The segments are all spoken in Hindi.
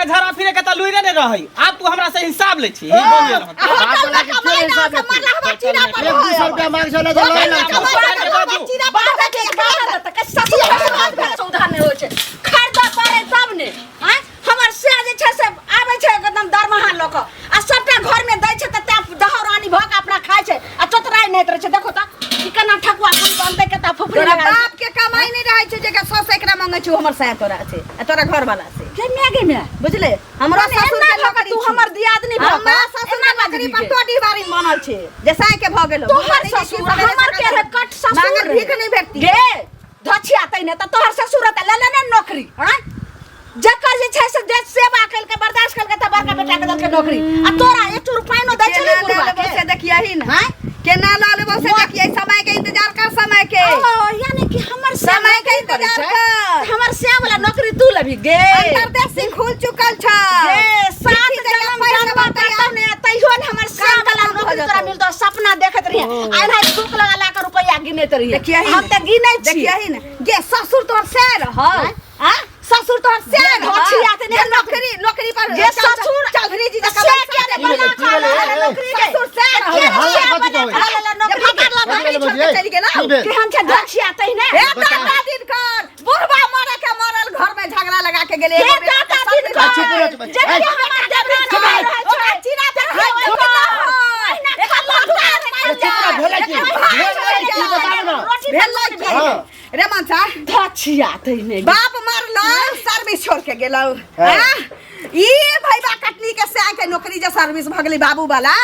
झरा फिरे के त लुइरे ने रहई अब तू हमरा से हिसाब ले छी बात वाला के क्यों हिसाब ले 100 रुपया मांग छले त लय ना बात के बात त ससुर के बात भेल उधार ने होय छै खर्चा पड़े तब ने हमर से जे छै से आबै छै एकदम दरमाहा लोक आ सबटा घर में दै छै त दहरानी भक अपना खाय छै आ चतराई नै रहे छै देखो त ई केना ठकुआ कोन बनते के त फुफरी तोरा बाप के कमाई नहीं रहे छै जे 100 एकरा मांगे छु हमर साथ तोरा से तोरा घर वाला से के में बुझले हमरा ससुर के नौकरी तू हमर दियादनी भक हमरा ससुर के नौकरी पर टोडी बारी बनल छै जैसा के भ गेलो तोहर ससुर हमर के रे कट ससुर मांगे भीख नहीं भेटती गे धछिया तै ने त तोहर ससुर त ले ने नौकरी हां जकर जे छै से देश सेवा कैल के बर्दाश्त कैल के त बड़का बेटा के दल के नौकरी आ तोरा 1 रुपया न दै छले बुढ़वा से देखियही न हां केना ल लेबो से देखियै समय के इंतजार कर समय के यानी कि हमर समय के इंतजार कर हमर से वाला नौकरी तू लेबी गे अंतरदेशी खुल चुकल छ गे 7 जन्म जन्म तक ने तइयो न हमर से वाला नौकरी तोरा मिलतो सपना देखत रही आइ भाई दुख लगा ला के रुपया गिनत रही देखियही हम त गिनै छी देखियही न गे ससुर तोर से रह हां ससुर तोर से धछिया त ने नौकरी पर गे ससुर चौधरी जी का से के बना खा नौकरी ससुर से चली गेला केहन छ धछिया तै ने हे दादा दिन कर बुढ़वा मरे के मरल घर में झगड़ा लगा के गेले हे दादा दिन कर जब हमर देवरा चिरा पे रे मनसा धछिया तै ने बाप मरलो सर्विस छोड़ के गेलो हां ई भईबा कटनी के से के नौकरी जे सर्विस भ गेली बाबू वाला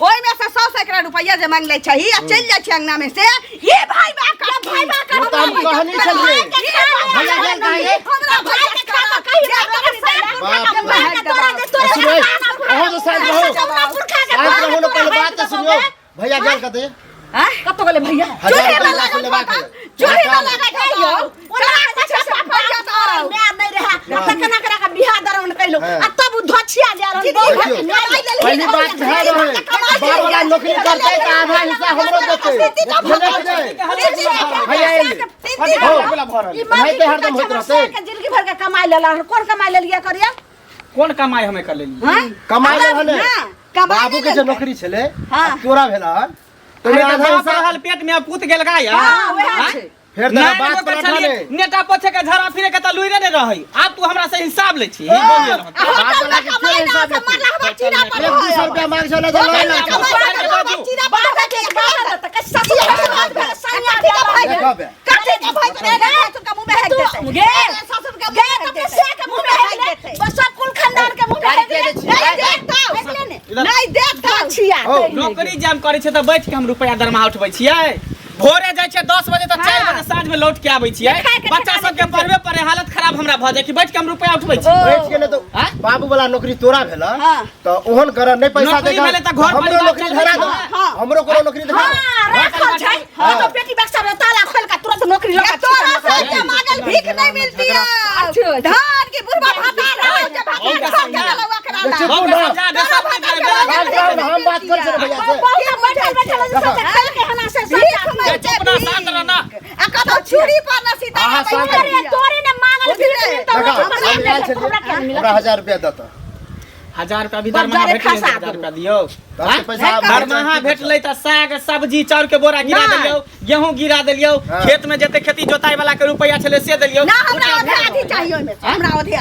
ओइ में से 100 रुपया जे मांग ले छही आ चल जाय छै अंगना में से ये भईबा का तो हम कहनी छलिए भैया गेल काहे हमरा भाई के खाता सुनो ओहो जो साथ रहो न पहले बात तो सुनो भैया गेल कते हां कतो गेले भैया चोरी वाला के लेबा के चोरी वाला के कहियो ओला अच्छा से भैया तो मैं नहीं रहा तब कना करा का बियाह दरवन कइलो आ तब धछिया जा रहन पहली बात है रहे बाप का नौकरी करते का आधा हिस्सा हमरो देते भैया भाई ते हरदम होत रहते जिंदगी भर के कमाई लेला कौन कमाई ले लिया करिया कौन कमाई हमें कर लेली कमाई ले हने बाबू के जे नौकरी छले तोरा भेला तो मैं आधा हिस्सा रहल पेट में पूत गेल गाय हां वह छै फिर ना बात पलटने नेटा पछे के झरा फिरे के त लुइरे ने रहई अब तू हमरा से हिसाब ले छी बात वाला के क्यों हिसाब ले 100 रुपया मांग छले त लय ना बात के बात त ससुर के बात भेल सनिया के कते के भाई तोरे ससुर के मुंह में हेक देते गे ससुर के गे कते से के मुंह में हेक देते बस सब कुल खानदान के मुंह में हेक देते नहीं देखता छिया नौकरी जाम करे छै त बैठ के हम रुपया दरमाहा उठबै छियै भोरे जाय छै 10 बजे त 4 बजे साँझ में लौट के आबै छियै बच्चा सब के पढ़बे पड़े हालत खराब हमरा भ जाय कि बैठ के हम रुपया उठबै छी बैठ के ने तो बाबू वाला नौकरी तोरा भेला तो ओहन कर नहीं पैसा दे हमरो नौकरी धरा दो हमरो कोनो नौकरी धरा रखल छै तो पेटी बक्सा में ताला खोल के तुरंत नौकरी लगा तोरा से मांगल भीख नहीं मिलती है धान की बुढ़वा भाता रहा के भाता खा के लवा करा हम बात कर से भैया से बैठल के हना से चुप ना शांत रहना आ कतो चूड़ी पर न सीता तोरे ने मांगल भीख हमरा 1000 रुपया देता 1000 रुपया भी दरमाहा भेटले 1000 रुपया दियो दरमाहा भेटले त साग सब्जी चाउर के बोरा गिरा देलियो गेहूं गिरा देलियो खेत में जते खेती जोताई वाला के रुपया छले से देलियो ना हमरा आधी चाहिए में हमरा आधी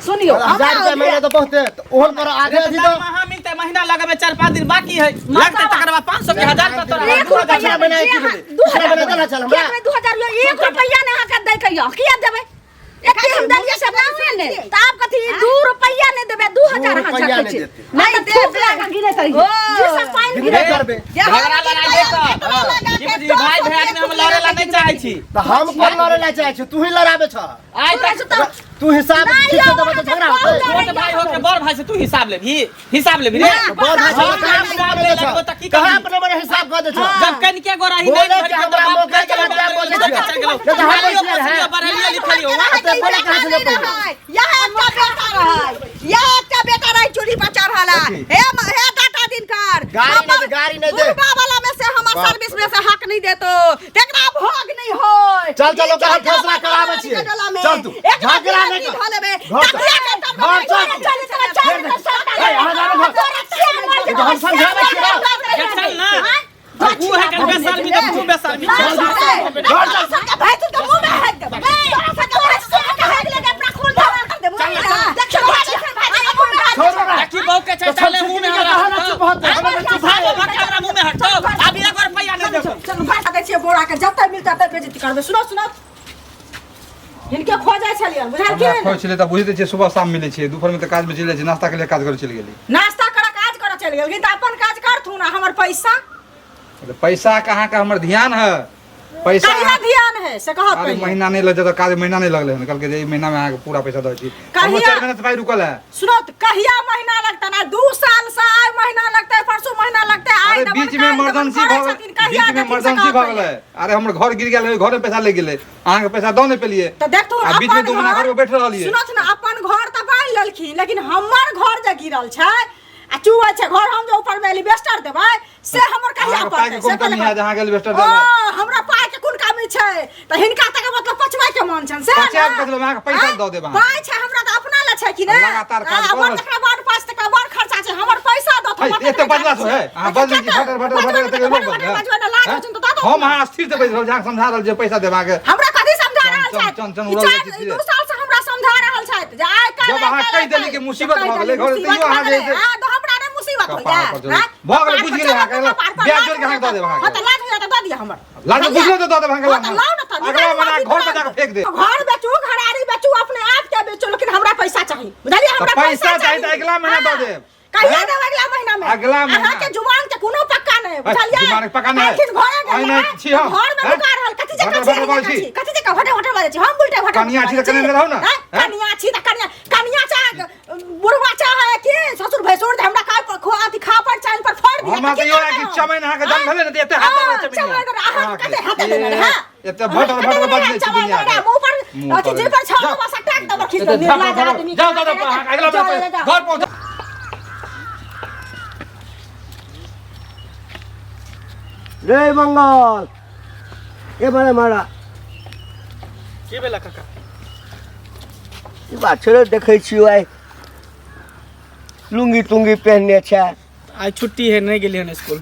सुनियो 1000 रुपया महीने तो बहुत है ओहन पर आधे आधी तो दरमाहा मिलते महीना लगबे 4-5 दिन बाकी है लगते तकर बाद 500 के 1000 का तोरा 1 रुपया बनाए की बोले 2000 बना चला चल हमरा 2000 1 रुपया ने हाथ दे कहियो किया देबे एक हम दलिया से बनावे ने त आप कथि 2 रुपया ने देबे 2000 हाथ छै नहीं दे लगा गिने तरी जे सब पानी गिरे करबे झगड़ा लड़ाई दे जी भाई भैया में हम लड़े ला नहीं चाहे छी तो हम कोन लड़े ला चाहे छी तू ही लड़ाबे छ आइ त तू हिसाब ठीक से देबे तो झगड़ा होते छोट भाई हो के बड़ भाई से तू हिसाब लेबी रे बड़ भाई से हिसाब ले छ कहां अपने बड़े हिसाब कर दे छ जब कन के गोराही नहीं भरी हमरा मौका के लगा बोल दे तो हम है बरलिया लिखली हो तो बोले कहां से ले यहां का बेटा रहा यहां का बेटा रहा चूड़ी पर चढ़ाला हे दाता दिन कर गाड़ी नहीं दे बुढ़वा वाला में से हमर सर्विस में से हक नहीं देतो तेकरा भोग नहीं होय चल चलो कहां फैसला करावे छिए चल तू झगड़ा नहीं कर घर चल हम समझावे छिए चल ना तू है के बेशर्मी तो तू बेशर्मी घर चल भाई तू तो मुंह में हाथ दे तोरा सा के भाई से के हाथ लेके अपना खून धारा कर दे मुंह में देख छोड़ो ना की बहु के चले मुंह में हट चुप होते तू भागो हमरा मुंह में हटो अब एक और पैया नहीं देबो चल भाषा दै छियै बोरा के जब तक मिलता तब बेइज्जती करबे सुनो हिनके खो जाय छलियन बुझाल कि खोइ छले त बुझिते छियै सुबह शाम मिलै छै दुपहर में त काज में चलि जाइ छै नाश्ता के लिए काज करे चलि गेली नाश्ता कर काज कर चल गेल त अपन काज कर थू ना हमर पैसा पैसा कहाँ का हमर ध्यान है पैसा कहिया ध्यान है से कहत अरे नहीं महीना नहीं लगे तो काज महीना नहीं लगले कल के जे महीना में आके पूरा पैसा दै छी हम कहिया? 4 महीना से भाई रुकल है सुनो कहिया महीना लगता ना 2 साल से आय महीना लगता है परसों महीना लगता है आय अरे बीच में इमरजेंसी भ गेलै अरे हमर घर गिर गेल घर में पैसा ले गेलै अहाँ के पैसा दो नहीं पेलिए तो देख तू आ बीच में 2 महीना घर में बैठ रहलिए सुनो ना अपन घर त बाल ललखिन लेकिन हमर घर जे गिरल छै आ चुआ छै घर हम जे ऊपर में एलिवेस्टर देबै से हमर कहिया पाई के पड़तै कोन कमी है जहाँ के एलिवेस्टर ओ देबै हमरा पाई के कोन कमी छै त हिनका तक मतलब पचबै के मन छन से पचास मतलब अहाँ के पैसा दऽ देब अहाँ पाई छै हमरा त अपना ले छै कि ने लगातार काज हमर करब। तकरा बाद 5 टका बड़ खर्चा छै हमर पैसा दऽ है एते बदला छो है अहाँ बदल छी फटर एते लोग बदल हम अहाँ स्थिर से बैठ रहल जहाँ समझा रहल जे पैसा देबा के हमरा कथि समझा रहल छै चन उड़ल जाइ छै 2 साल से हमरा समझा रहल छै जे आइ काल्हि जब अहाँ कहि देली कि मुसीबत भ गेलै घर तैयो अहाँ जे हां तो हमरा ने मुसीबत हो कपार पर चढ़ल। भऽ गेलै, बुझि गेलै अहाँ के, ब्याज जोड़ के अहाँ के दऽ देब अहाँ के। हां त लाज होया त दऽ दिया हमर लाज बुझले तो दऽ देब अहाँ के हाँ, तो लाओ ना तो, अगला महीना घर पे जाके फेंक दे घर बेचू घरारी बेचू अपने आप के बेचू लेकिन हमरा पैसा चाहिए बुझलिए तो हमरा पैसा चाहिए तो अगला महीना दऽ देब कहिया देब अगला महीना में अगला महीना। अहाँ के जुबान के कोनो पक्का नहीं बुझलिए जुबान के पक्का नहीं। लेकिन घरे ओहि गए नहीं छी हम। घर में हैं? लुका रहल कथि जे भटर भटर बाजै छी। कथि जे होटल होटल बाजै छी हम उल्टे होटल कनिया छी त कनिया रहू ना। हैं? कनिया छी त कनिया चाह बुढ़वा चाह है कि ससुर भैसुर जे हमरा खा पर खो अथि खा पर चाइन पर फोड़ दिया हम त यो कि चमैन अहाँ के जन्म भेलै न त एते हाथ में चमैन अहाँ कते हाथ देने हां एते भटर भटर बजले छी दुनिया के मुंह पर अथि जे पर छाव बस अटैक दबर खींच दो जाओ अगला महीना घर पहुंच रे मंगल ए मारे मारा की भेला काका ई बात छोड़ देखै छियो आइ लुंगी तुंगी पहनने छै आज छुट्टी है नहीं गेली हन स्कूल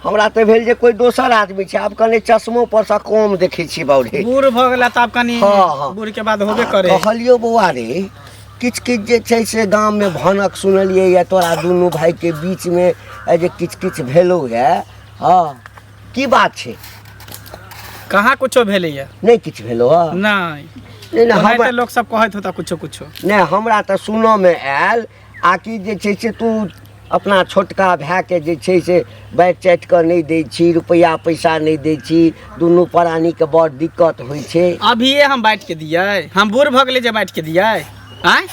हमरा त भेल जे कोई दोसर आदमी छै आब कने चश्मो पर सा कम देखै छी बौरे बूढ़ भ गेला त आब कनी हाँ। बूढ़ के बाद होबे करे कहलियो बौआ रे किछ किछ जे छै से गांव में भनक सुनलिए या तोरा दुनू भाई के बीच में जे किछ किछ भेलो है हां की बात छै कहाँ कुछो भेले है नहीं किछ भेलो है नहीं नहीं ना ओनाहिते हमरा लोग सब कहत होता कुछो कुछो नहीं हमरा त सुनो में आयल आकि जे छै से तू अपना छोटका भाई के जे छै से बैठ चैट कर नहीं दै छी रुपया पैसा नहीं दै छी दुनू प्राणी के बड़ दिक्कत होइ छै अभिये हम बैठ के दिए हम बूढ़ भ गेले जे बैठ के दिए आय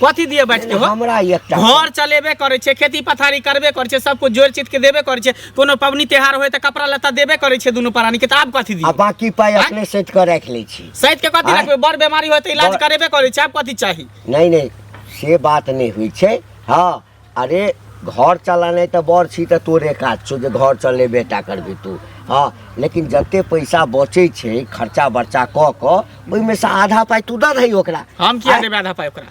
कथी दिए बैठ के हो हमरा एकटा घर चलेबे करे छे खेती पथारी करबे करे छे सब कुछ जोड़ चित के देबे करे छे कोनो पबनी त्योहार होय त कपड़ा लत्ता देबे करे छे दुनू प्राणी के त आब कथी आ दिए बाकी पाई अपने सेट कर रख लै छी सहित के कथी आय? रखबे बड़ बीमारी होय त इलाज बड़- करेबे करे छे आब कथी चाही नहीं नहीं से बात नहीं हुई छै हाँ अरे घर चलाने तो बड़ छी तो तोरे काज छो जे घर चले बेटा करबे तू हाँ लेकिन जते पैसा बचे छै खर्चा बर्चा क ओहि में से आधा पाई तू दऽ दही ओकरा हम किया आय? देबे आधा पाई ओकरा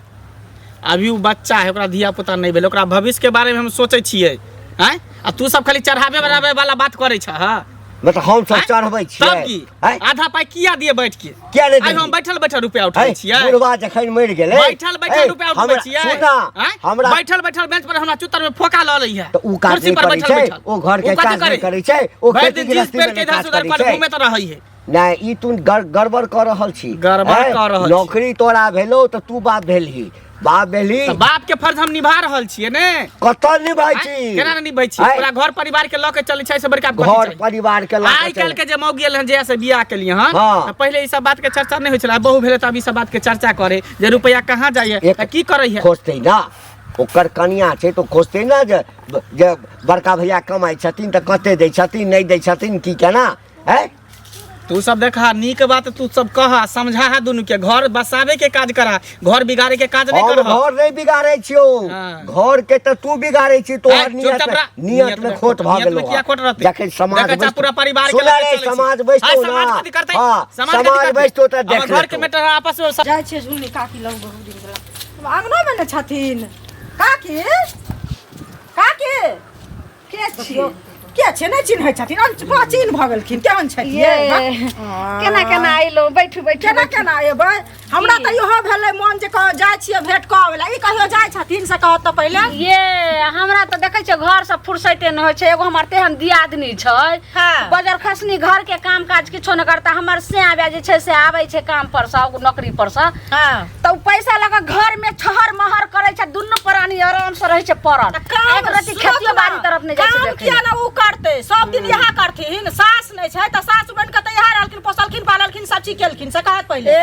अभी वो बच्चा है ओकरा धिया पुता नहीं भेल ओकरा भविष्य के बारे में हम सोचे छियै हैं आ तू सब खाली चढ़ावे बढ़ावे वाला बात करे छ हां मतलब हम सब आय? चढ़बै तब छियै की आय? आधा पाई किया दिए बैठ के किया नहीं आइ देबही? हम बैठल बैठल रुपया उठबै आय? छियै बुढ़वा जखन मरि गेलै बैठल बैठल रुपया उठबै छियै सुना आँय? हमरा बैठल बैठल बेंच पर हमरा चुतर में फोका ल लै है तो ऊ काज कुर्सी नहीं पर करै बैठल छै बैठल ओ घर के कथी काज नहीं करे? करै छै ओ भरि खेती दिन जींस गृहस्थी पेर में के नहीं इधर काज से उधर करै कर छै घूमे त रहै है नहीं ई तू गड़बड़ कर रहल छी गड़बड़ आय? कर रहल छी। नौकरी तोरा भेलो तो तू बाप भेलही बाप भेली त बाप के फर्ज हम निभा रहल छियै ने कतऽ निभाइ आँय? छी केना नहीं निभै छी आय? पूरा घर परिवार के ल के चलै छै से बड़का घर परिवार के आइ काल्हि के जे मौगी गेल हन जहिया से बियाह के लिए हन हाँ। पहले ई सब बात के चर्चा नहीं होइ छला बहु भेले त अब ई सब बात के चर्चा करे जे रुपया कहाँ जाइए एक- की करे है खोजतै ना ओकर कनिया छै तो खोजतै ना जे बड़का भैया कमाइ छथिन तऽ कते दै छथिन नहीं दै छथिन की केना है तू सब देखा नीक बात तू सब कहा समझा दुनू के घर बसावे के काज करा घर बिगाड़े के काज नहीं हम कर घर नहीं बिगाड़े छियो हाँ। घर के तो तू बिगाड़े छी तो ए, नियत में खोट भ नियत में गेलो क्या खोट रहते? जखन समाज देखा पूरा परिवार के सुना लेके रे चलै छी। समाज बैठतो हाँ, ना समाज कथी करतै? हाँ, समाज कथी समाज करतै? बैठतो त अब देख घर के मेटर आपस में जाइ छै सुनली काकी लग बहुत दिन गेला अंगना में न छथिन काकी काकी के छियो के छै नै चिन्है छथिन प्राचीन भ गेलखिन केहन छै ये केना केना आइलो बैठू बैठू केना केना एबै हमरा त इहो भेलै मन जे कह जाइ छियै भेट कऽ वाला ई कहियो जाइ छथिन से कहत त पहिले ये हमरा तो देखे छै घर से फुर्सते न होय छै एगो हमर तेहन दियादनी छै हाँ। बजर खसनी घर के काम काज किछो न करता हमर से आबे जे छै से आबै छै काम पर से नौकरी पर से हां तो पैसा लगा घर में छहर महर करे छै दुन्नु प्राणी आराम से रहे छै पड़ल एक रति खेतियो बाड़ी तरफ ने जाइ छै काम किया ना उ करते सब दिन यहा करथिन सास नै छै त सास बन के त यहा रहलखिन पोसलखिन पाललखिन सब चीज केलखिन से कहत पहिले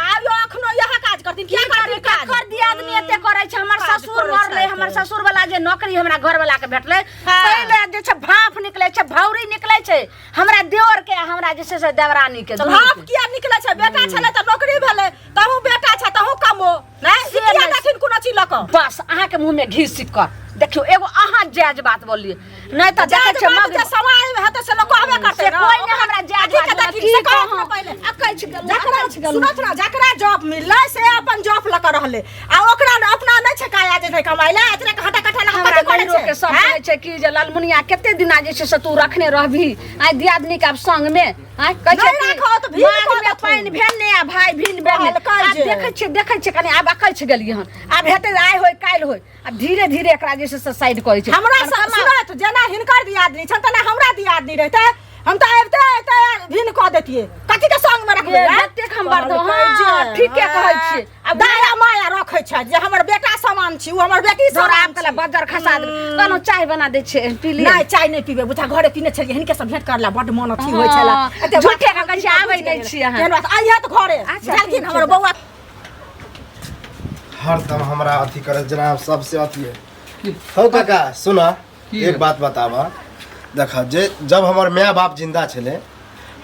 आबियो अखनो यहा काज करथिन किया करथिन काज कर दियादनी एते करे छै हमर काज ससुर करै मरले छै। हमर ससुर वाला जे नौकरी हमरा घर वाला के भेटले हाँ। तैले जे छै भाफ निकले छै भौरी निकले छै हमरा देवर के हमरा जे छै से देवरानी के दुनू भाप के। किया निकले छै बेटा छले त नौकरी भेले तहु बेटा छै तहु कमो नै से किया नहि। देखिन कोनो चीज लक बस अहाँ के मुंह में घी सिक कर देखियो एगो अहाँ जायज बात बोलिए नहीं तो देखे छै मग मग जे समाज में हेतै से लोग कहबे करतै से कोई ने हमरा जायज ठीक है बात देखिन की से कहत कहूं न पहिले अकैछ गेल जकरा सुनत ना जकरा जॉब मिललै से अपन जॉब लक रहले आ ओकरा अपना नै छै काया जे कमाइला एतरे हटा कटा लगा हमरा कथि गैरो करे के सब हैं? कहै छै कि जे लालमुनिया कते दिना जे छै से तू रखने रहबी आइ दियादनी के अब संग में आइ कहै छै नहि कि राखौ तऽ भीड़ माघ कऽ में देथुन। पानि भेल ने आ भाई भिन भेल ने कहल आब जे। देखै छै कनी आब अकैछ गेलियै हन आब हेतै आइ होय काल्हि होय अब धीरे धीरे एकरा जे छै से साइड करै छै हमरा आब सब कमा- सुनत जेना हिनकर दियादनी छन तना हमरा दियादनी रहतै हम त आबिते एते भिन क देतियै कथि के संग में रखबै ये जतेक हम बर्दो हाँ ठीके कहै छियै अब दाया माया रखै छै जे हमर बेटा समान छी उ हमर बेटी जोरा समान आब कला बजर खसा दे कहनो चाय बना दै छै पी लिए नहीं चाय नहीं पीबे बुझा घरे पीने छलिए हिनके सब भेंट करला बड मन अथी होय छला हाँ, झूठे का कहै छै, आबै नहि छी अहाँ। केहन बात आइया त घरे अच्छा, बुझलखिन ठीक हमर छै। बौआ हरदम हमरा अथी करे जनाब सबसे अथी है हो काका सुना एक बात बतावा देखा जे जब हमर माय बाप जिंदा छले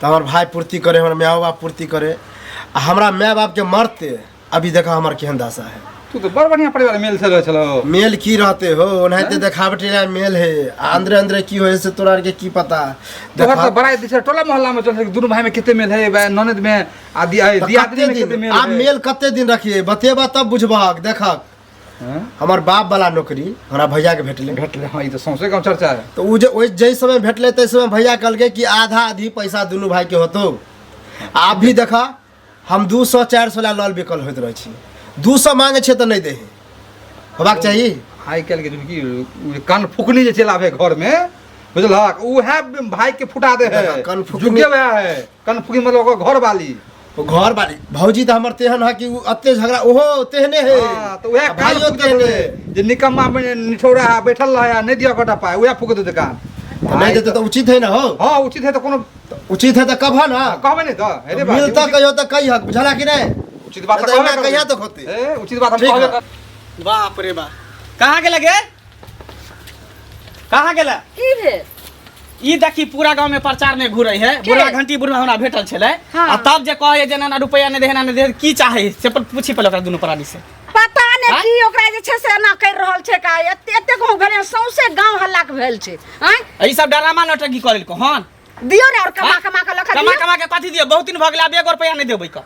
तो हमर भाई पूर्ति करे हमर माय बाप पूर्ति करे आ हमरा माय बाप के मरते अभी देखा हमर केहन दशा है तू तो बड़ बढ़िया परिवार मेल चलो मेल की रहते हो ओनाहिते देखावटी ला मेल है अंदरे अंदरे की होय से तोरा के की पता तोहर तो बड़ा दिस टोला मोहल्ला में चल दुनु भाई में कितने मेल है बे ननद में आदि है दियादनी में कितने मेल आप है मेल कते दिन रखिए बतेबा तब बुझबक देखक हाँ? हमर बाप वाला नौकरी हमरा भैया के भेटले भेटले हाँ ई तो सौंसे गाँव चर्चा है तो उ जे ओइ जै समय भेटले तै समय भैया कहलकै कि आधा आधी पैसा दुनू भाई के होतो आप भी देखा हम 200-400 ला लल बिकल होइत रहै छी 200 मांगे छै त नहीं दे होबाक चाही आइ काल्हि के की कान फुकनी जे चलावे घर में बुझलक उ है भाई के फुटा दे है देखा, कान फुकनी- जुगे वह है कान फुकनी मतलब ओकर घर वाली ओ घर वाली भौजी त हमर तेहन है कि उ अत्ते झगड़ा ओहो तेहने है हाँ, तो वह आ भाइयो कान फुक तेहने दे जे निकम्मा में निठौरा है बैठल रहा है नहीं दिया कटा पाए वह फुक दे कान तो नहीं देते तो उचित है ना हो हाँ उचित है तो कोनो उचित है तो कब है ना कहबे नहीं तो अरे बात मिलता कहियो तो कही हक बुझला कि नहीं उचित बात नहीं तो हमरा कहिया तो होते ए उचित बात हम ठीक कहबे है। कर बाप रे बाप कहाँ गेला गे कहाँ गेला की भेल ई देखी पूरा गांव में प्रचार में घुरै है बुढ़ा घंटी बुढ़ा हमरा भेटल छलै हाँ। आ तब जे कहे जे ना रुपया ने देहना ने दे की चाहे से पर पूछी पहिले ओकरा दुनू प्राणी से पता नहीं हाँ? की ओकरा जे छै से एना कर रहल छै का एते एते गांव घरे सौंसे गांव हल्ला के भेल छै हैं ई सब डरामा नौटंकी करल को हन दियो ने और कमा कमा के लखा कमा दियो कमा के कथी दियो बहुत दिन भ गेला अब 1 रुपया नहीं देबै का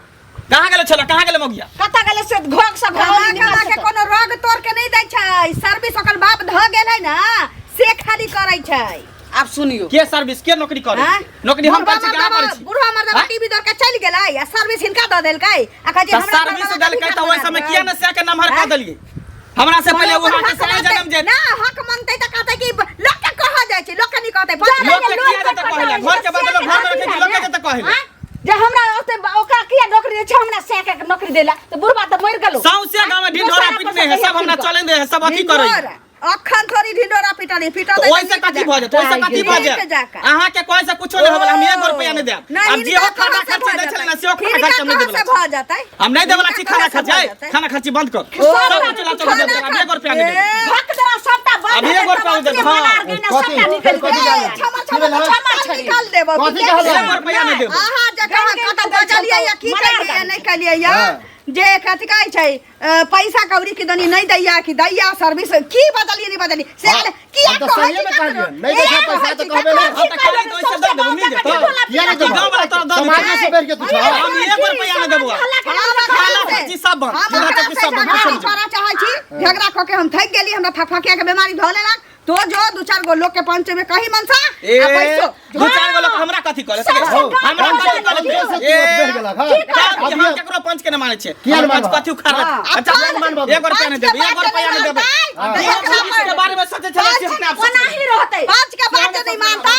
कहाँ गेल छला कहाँ गेल मोगिया कता गेले से घोग से कमा घोग कमा के कोनो रग तोड़ के नहीं दै छै सर्विस ओकर बाप ध गेलै ना से खाली करै छै आप सुनियो के सर्विस के नौकरी करे हाँ? नौकरी हम कर छी कहाँ कर छी बुढ़वा मर्दवा हाँ? टीवी दौड़ के चल गेलै आ सर्विस हिनका द देलकै आ कहै छै त सर्विस देलकै त ओइ समय किया न से के नंबर का देलिए हमरा से पहिले वो हाथ से जन्म जे ना हक मांगतै त कहतै कि लोग के कहा जाइ छै लोग के नहीं कहतै लोग के किया देते कहले घर के बदले घर में रखे लोग के देते कहले हाँ? जे हमरा ओते ओकरा किया नौकरी दे छै हमरा से के नौकरी देला तो बुढ़बा त मर गेलो सौंसे गांव में ढिंढोरा पीटने है सब हमरा चले दे है सब अथी करे अखन थोड़ी ढिंडोरा पिटनी पिटो तो ओइसे कथी भ जात ओइसे कथी भ जात अहाँ के कोई से कुछो नहीं होबला हम 1 रुपया नहीं देब अब जे हो खाना खर्च दे छले ना से खाना खर्च हम नहीं देब भ जातै हम नहीं देबला छी खाना खर्च खाना खर्च बंद कर सब चला चला दे अब 1 रुपया नहीं देब भक्त दरा सबटा बंद अब 1 रुपया दे हां सबटा निकल क्षमा छम निकाल देबो कथी कहल? 1 रुपया नहीं देबो। आहा जगह कत बजलिए या की करिए नहीं कलिए या जे कथी कहै छै पैसा कौड़ी के दनी नहीं दैया कि दैया सर्विस की बदलिए नहीं बदली से की तो सही में कहलिए नहीं देखा पैसा तो कहबे नहीं हम तो कहले तो ऐसे दे देबो मिल जेतो किया नहीं देबो? गांव वाला तोरा दे समाज में से बैठ के तू छा हम 1 रुपया नहीं देबो खाला सब्जी सब बन चूल्हा चौकी सब बन कुछ नहीं। छोरा चाहै छी झगड़ा क के हम थक गेली हमरा फकफकिया के बीमारी ध लेलक तो जो 2-4 गो लोग के पंच में कही मनसा ए 2-4 गो लोग हमरा कथी करे हमरा कथी करे बैठ गेला हां हम केकरो पंच के न माने छे किया न पंच मानबा? कथी उखाड़ अच्छा 1 रुपया नहीं देबो 1 रुपया नहीं देबो इसके बारे में सोचे चले छी अपने आप ओना ही रहतै पांच के बात नहीं मानतै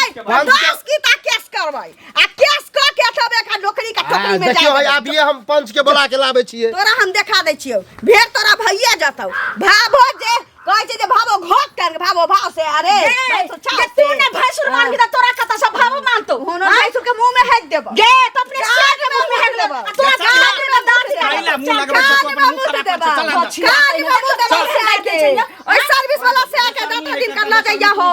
10 की ता केस करबै आ केस क के थबे का नौकरी का टोकरी में देखियो जा अब ये हम पंच के बुला के लाबे छिए तोरा हम देखा दै छियो भेड़ तोरा भैया जतौ भाभो जे कहै छै जे भाभो घोट कर भाभो भाव से अरे गे तू ने भैंसुर मान के तोरा कत सब भाव मानतो होनो भैंसुर के मुंह में हेक देबो गे तो अपने साथ के मुंह में हेक देबो तोरा कान में दांत खाइला मुंह लगबे तो अपना मुंह खराब कर चला कान में मुंह देबो से आके ओइ सर्विस वाला से आके 10 दिन करना जाइया हो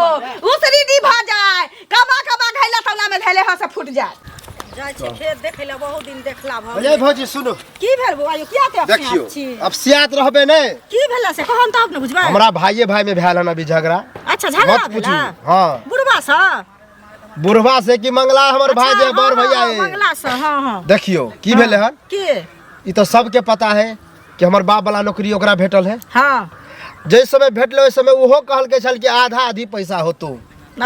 उसरी दी भा जाए कबा कबा घैला तौला में धैले ह से फुट जाए जाय छै खेत देखै ले बहुत दिन देखला भ अजय भौजी सुनो की भेल बुआ यो किया ते देखियो अब सियात रहबे नहीं की भेला से कहन तब न बुझबै हमरा भाईये भाई में भेल हन अभी झगड़ा अच्छा झगड़ा मत पूछू भेला हां बुढ़वा सा बुढ़वा से कि मंगला हमर भाई जे बड़ भैया है मंगला सा हां हां देखियो की भेले हन की ई तो सबके पता है कि हमर बाप वाला नौकरी ओकरा भेटल है हां जै समय भेटले ओइ समय उहो कहल के छल कि आधा आधी पैसा होतो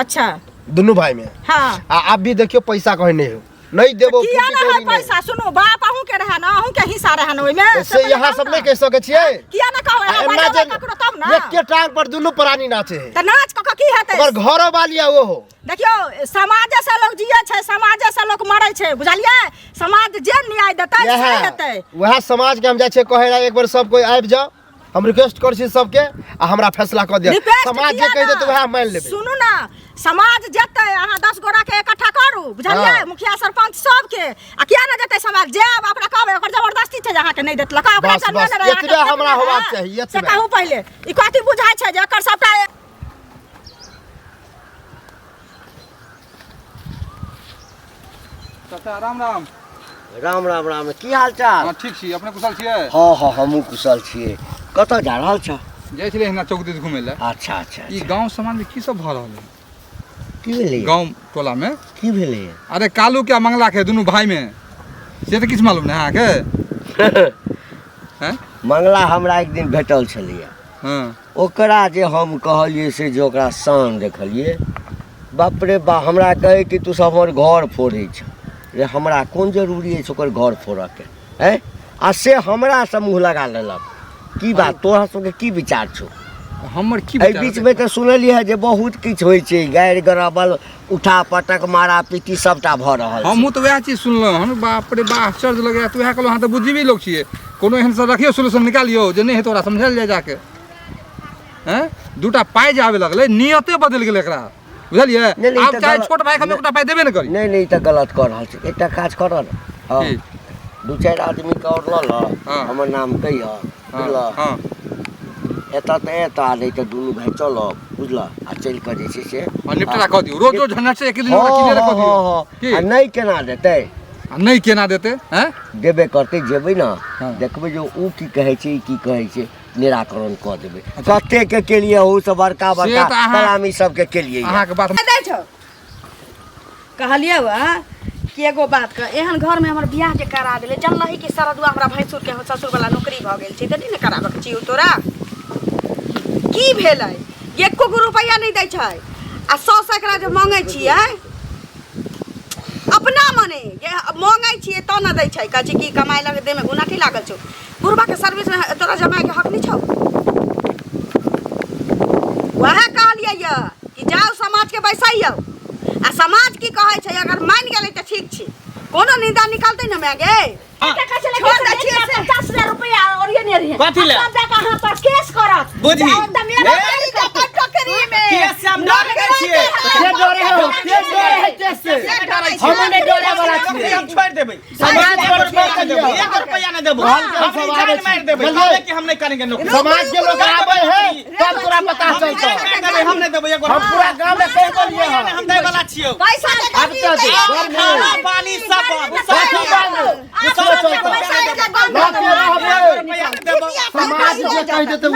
अच्छा दोनों भाई में हां आ अब भी देखियो पैसा कहीं नहीं हो नहीं देबो किया ना है पैसा सुनो बाप अहूं के रहा ना अहूं के हिस्सा रहा ना ओइ में से यहाँ सब नहीं कह सके छिए किया ना कहै एना भाई जे ककरो तब ना एक के टांग पर दोनों प्राणी नाचे है त नाच क की हेतै ओकर घरो वालिया वो हो देखियो समाज से लोग जियै छै समाज से लोग मरै छै बुझलियै समाज जे न्याय देतै से हेतै वह समाज के हम जाय छै कहे एक बार सब कोई आबि जाओ हम रिक्वेस्ट कर छी सबके आ हमरा फैसला कर दिया समाज जे कह दे तो वह मान लेबे सुनू ना समाज जेतै अहाँ 10 गोरा के इकट्ठा करू बुझलियै मुखिया सरपंच सब के आ किया ना जेतै समाज जे अब ओकरा कहबै ओकर जबरदस्ती छै जे अहाँ के नहीं देतलक ओकरा बस, चलबे बस, न रहे एतबे हमरा होबाक चाही, एतबे। से कहू पहिले ई कथि बुझाय छै जे एकर सबटा चाचा राम राम राम राम राम की हाल चाल हाँ ठीक छी अपने कुशल छियै हाँ हाँ हमहूँ कुशल छियै कतऽ जा रहल छ जाइ छलियै हिना चौक दिस घुमै लए अच्छा अच्छा ई अच्छा। गांव समाज में की सब भऽ रहल है की भेलै गांव टोला में की भेलै अरे कालू के मंगला के दुनू भाई में से तो किछ मालूम नहीं अहाँके हैं मंगला हमरा एक दिन भेटल छलैया हाँ ओकरा जे हम कहलिए से जे ओकरा शान देखलिए बाप रे बा हमरा कहे कि तू सब हमर घर फोड़ै छ रे हमरा कोन जरूरी है ओकर घर फोड़ऽके हैं आ से हमरा से मुँह लगा लेलक की बात तोरा सबके की विचार छौ हमर की एहि बीच में तो सुनलिए है जे बहुत किछु होइ छै गारि गराबल उठा पटक मारा पीटी सबटा भऽ रहल छै हमहूँ तो वएह चीज सुनलहुँ हन बाप रे बा आश्चर्य लगैया तो वएह कहलहुँ अहाँ तो बुद्धिवी लोग छियै कोनो एहन से रखियो सोल्यूशन निकालियो जे नहीं है तोरा समझल जाए जाके हैं दूटा पाइ जे आवे लगलै नियते बदलि गेलै एकरा बुझलियै नहीं, नहीं, आब तो चाहे गलत- छोट भाई के हम एकटा पाइ देबे न करी नहीं नहीं तऽ गलत कऽ रहल छै एकटा काज कर न हाँ की? 2-4 आदमी के और लऽ लऽ हाँ। हमर नाम कहिय बुझलऽ हाँ एतऽ तऽ एतऽ नहीं तऽ दुनू भाई चलब बुझलऽ आ चलि कऽ जे छै से और निपटारा कऽ दियौ रोज रोज झंझट से एक दिन ओकरा क्लियर कऽ दियौ की आ नहीं केना देतै आ नहीं केना देते हैं देबे करतै जेबै न हाँ। देखबै जे ओ की कहै छै ई की कहै छै निराकरण कऽ देबै कते के केलिए ओ सब बड़का बड़का से तऽ अहाँ- कलामी सबके केलिए अहाँ के बात दै छौ कहलिए वा कि एगो बात कह एहन घर में हमर बियाह जे करा देले जनलही कि सरदुआ हमरा भैंसुर के ससुर वाला नौकरी भ गेल छै त नहीं कराबे के छियौ तोरा की भेलै एको गो रुपैया नहीं दै छै आ 100 एकरा जे मांगे छियै अपना मने जे मांगे छियै त न दै छै कहै छै कि कमाई लगे दे में गुनाठी लागल छौ बुढ़बा के सर्विस में तोरा जमाए के हक नहीं छौ वह कहलिए ये कि जाओ समाज के बैसैयो आ समाज की कहै छै अगर मान गेलै त ठीक छी कोनो निंदा निकालतै न मागे छोड़ दै छियै से 50,000 रुपया और ये नहीं रही कथी ले? सब जगह अहाँ पर केस करत बुझी। एकदम ये नौकरी के टोकरी में केस से हम डरे के छियै के डरे हो के डरे है केस से हम नहीं डरे वाला नौकरी छियै हम छोड़ देबै समाज पर रुपया न देबै 1 रुपया न देबो हम रिजाइन मार देबो कहले कि हम नहीं करेंगे नौकरी समाज के लोग आवे हैं तब तोरा पता चलता हम नहीं देबो एगो हम पूरा गांव में कह बोलिए हम दे वाला छियो पैसा दे अब क्या दे घर में खाना पानी सब समाज जे कह देते वो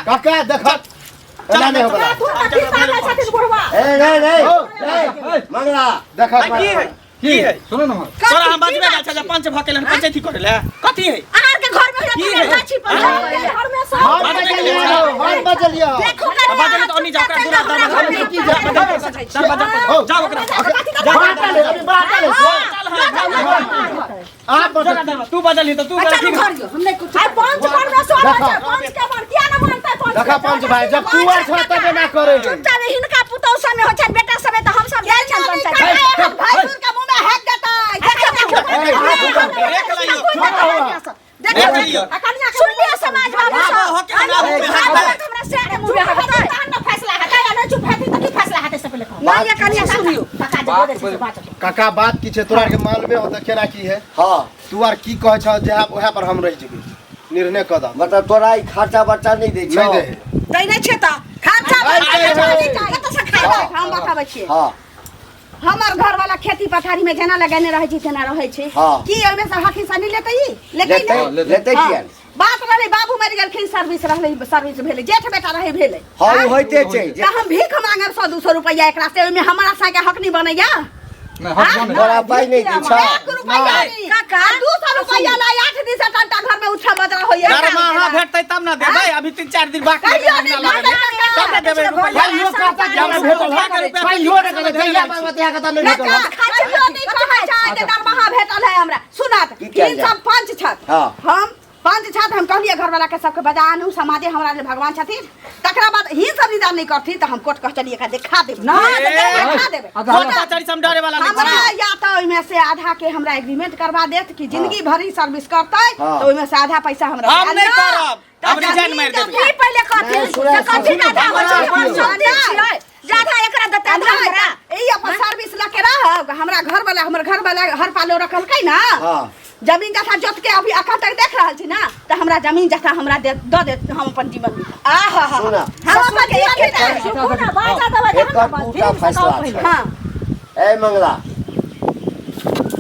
काका देखा एना नहीं होगा मंगला देखा की है सुनो ना तोरा हम बजबे अच्छा जा पंच भकेले पंचायती करेले कथी है आहार के घर में की है गाछी पर घर में सब हम बजलिया देखो बजले तो नहीं जाओ दूर की जा जाओ ओकरा बाटा ले अभी बाटा ले आप बजल तू बजली तो तू ठीक हमने कुछ पंच पर में सो पंच के मन क्या ना मानता पंच देखा पंच भाई जब तू और छ तब ना करे चुपचाप हिनका पुतौ समय हो छन बेटा समय तो हम सब जाय छन पंचायत भाई सुन के मुंह में हैक देता देख लियो देख लियो सुन लियो समाज बाबू सब हमरा से के मुंह में हटता ना फैसला हटा या ना चुप हटी तो की फैसला हटे से पहले ना ये कनिया सुनियो काका जे बोले से बात काका बात की छे तोरा के मालूम हो त केना की है हाँ तू आर की कह छ जे ओहा पर हम रह जेबी निर्णय क द मतलब तोरा ई खर्चा बर्चा नहीं दे नहीं छौ दे दै नै छै त खर्चा कत से खाइ हम बताबै छियै हाँ हमर घर वाला खेती पथारी में जेना लगाने रहे छै तेना रहे छै हाँ। की ओमे से हकी सनी लेतै लेतै लेते किया बात रहले बाबू मरि गेलखिन सर्विस भेलै जेठ बेटा रहे भेलै हाँ वो होइते छै त हम भीख मांगब 100-200 रुपया एकरा से ओमे हमरा संगे हक नहीं बनैया नहीं हट जाने तोरा पाई नहीं दी छौ 1 रुपया नहीं काका 200 रुपया ला 8 दिन से टंटा घर में उठा बजरा होइया दरमाहा भेटतै तब ना देबै अभी 3-4 दिन बाकी कहियो नहीं तब देबै रुपया भाइयो कहता कि हम भेटल है भाइयो ने कहता जइया बात बतिया कहता नहीं भेटल खाइयो नहीं कहै छै जे दरमाहा भेटल है हमरा सुनात की कयल तीन सब पंच छत हाँ। हम पंच छत हम कहलिए घर वाला के सबके बजानु समाजे हमरा ले भगवान छथिन तकरा बाद ही सब निदान नहीं करथि त हम कोर्ट कचहरी का देखा देब ना देखा देब कोटा चढ़ी सम डरे वाला नहीं हमरा या त ओइमे से आधा के हमरा एग्रीमेंट करवा देत कि जिंदगी भरी सर्विस करतै हाँ। तो ओइमे से आधा पैसा हमरा हम नहीं करब हम रिजाइन मार देबै ई पहले कथि कथि ना दा हो छै ज्यादा एकरा दता हमरा ई अपन सर्विस लके रह हमरा घर वाला हर पालो रखल कै ना हाँ जमीन जथा जोत के अभी अखन तक देख रहल छी ना त हमरा जमीन जथा हमरा दे हम अपन जीवन बिता आहा हा सुना हम अपन जीवन बिता सुना बाजा दबा एकर पूरा फैसला छै हां ए मंगला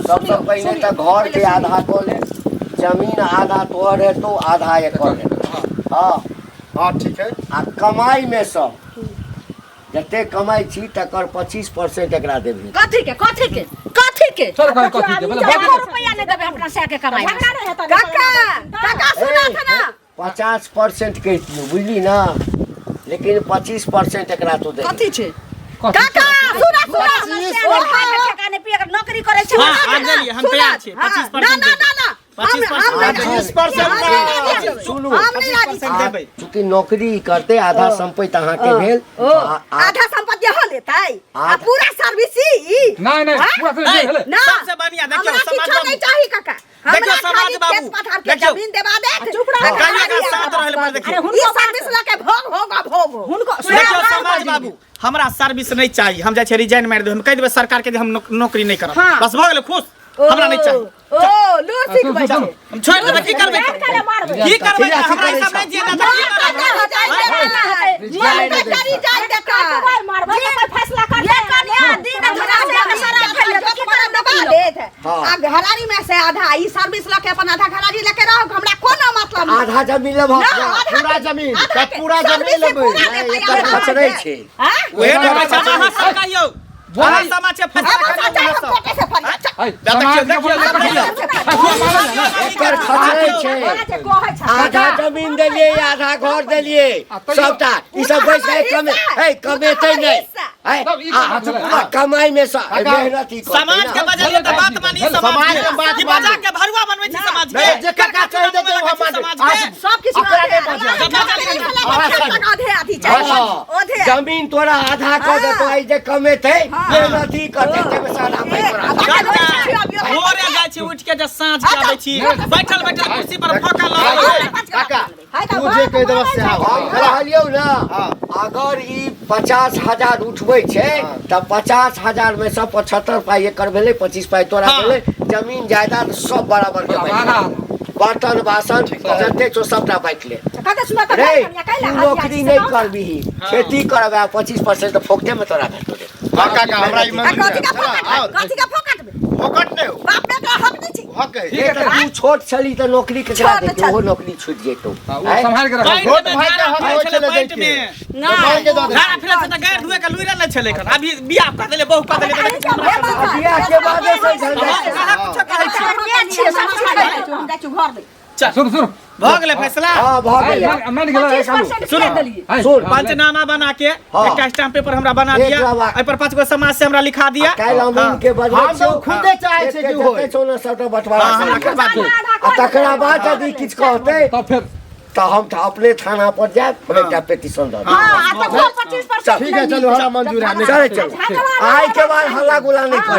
सबसे पहले तो घर के आधा तो ले जमीन आधा तोहर है तो आधा एकर है हाँ हां ठीक है आ कमाई में सब जते कमाई छी तकर 25% एकरा देबही कथि के चल कथि दे बोले बात रुपया नहीं देबे अपना से के कमाई काका सुना था ना 50% कहती बुझली ना लेकिन 25% एकरा तो दे कथि छै काका सुना ठेकाने पे अगर नौकरी करे छै हां आ गेलिए हम तैयार छी 25% ना 25% सुनू हम नहीं राजी देबै चूंकि नौकरी करते आधा संपत्ति अहाँ के भेल आधा संपत्ति हो लेतै आ पूरा सर्विस ई नहीं नहीं पूरा से नहीं हेले ना सबसे बढ़िया देखियो हमरा समाज किछो नहीं बाबू चाहिए काका देखियो हमरा समाज खाली बाबू खेत पथार के देखियो जमीन देवा दे चुप हाँ। कन्या का साथ रहल पर देखियो ई सर्विस लके भोग होगा भोग हुनको देखियो समाज बाबू हमरा सर्विस नहीं चाहिए हम जाय छै रिजाइन मार देब हम कह देबै सरकार के जे हम नौकरी नहीं करब हाँ। बस भ गेलै खुश हमरा नहीं चाहिए ओ लूर सीख बैठे हम छोड़ देबै की करबै की करबै हमरा ई सब नहीं दिए ना करी जाय देखा मारबे कोई फैसला कर ले कन्या दिन धरा से सारा फैले तो की करब दबा देत आ घरारी में से आधा ई सर्विस लके अपन आधा घरारी लेके रहो हमरा कोनो मतलब नहीं आधा जमीन लेब पूरा जमीन तब पूरा जमीन लेबै एकर खचरै छै ओहे देखै छै अहाँ सब कहियो बोला समाज के फैसला कोटे से फरिया एकर खचरै छै आधा जमीन देलिए आधा घर देलिए सबटा ई सब बैस के कमे कमेतै नहीं कमाई में मेहनत ही करते समाज के ना। बजलिए त बात मानी समाज के बात की बजा के भरुआ बनबै छी समाज के जे काका कह दे हम मान सब किछु अपना नहीं आधे आधी चाहिए जमीन तोरा आधा कर देतो आई जे कमेते मेहनत ही करते ते सारा भाई तोरा भोरे जाइ छी उठ के जे साँझ के आबै छी बैठल बैठल कुर्सी पर फोका लगे काका तू जे कह देबस से हम कहलियौ ना अगर ई 50,000 उठबै छै त 50,000 में से 75 पाई एकर भेलै 25 पाई तोरा भेलै जमीन जायदाद सब बराबर के बर्तन बासन जते छौ सबटा बांट ले रे तू नौकरी नहीं करबी खेती करबा 25% फोकटे में तोरा भेटतो रे काका हमरा ई मंजूर कथी का फोकट में फोकट नहीं बाप ने का हक नहीं छी हक है ये तो तू छोट छली त नौकरी केकरा छोट देतो वो नौकरी छूट जेतो वो संभाल के रखो छोट भाई के हक होय छले दै के ना भाई के दऽ दे झाड़ा फिरे से त गाय धुए के लुइरा नै छले खन अभी बियाह कर देले बहु कर देले बियाह के बादे से झल जाए सुन सुन भ गेलै फैसला हां भ गेलै मान गेलै सुन पंचनामा बना के एकटा स्टाम्प पेपर हमरा बना दिया एहि पर 5 गो समाज से हमरा लिखा दिया काल अमीन के बदले हम तो खुदे चाहे छै कि होय सोना सबटा बंटवारा आ तकरा बाद यदि किछ कहते तो फिर तो हम तो अपने थाना पर जाए एकटा पेटिशन द ठीक है चलो हमरा मंजूर है चल चल आई के बाद हल्ला गुला नहीं कर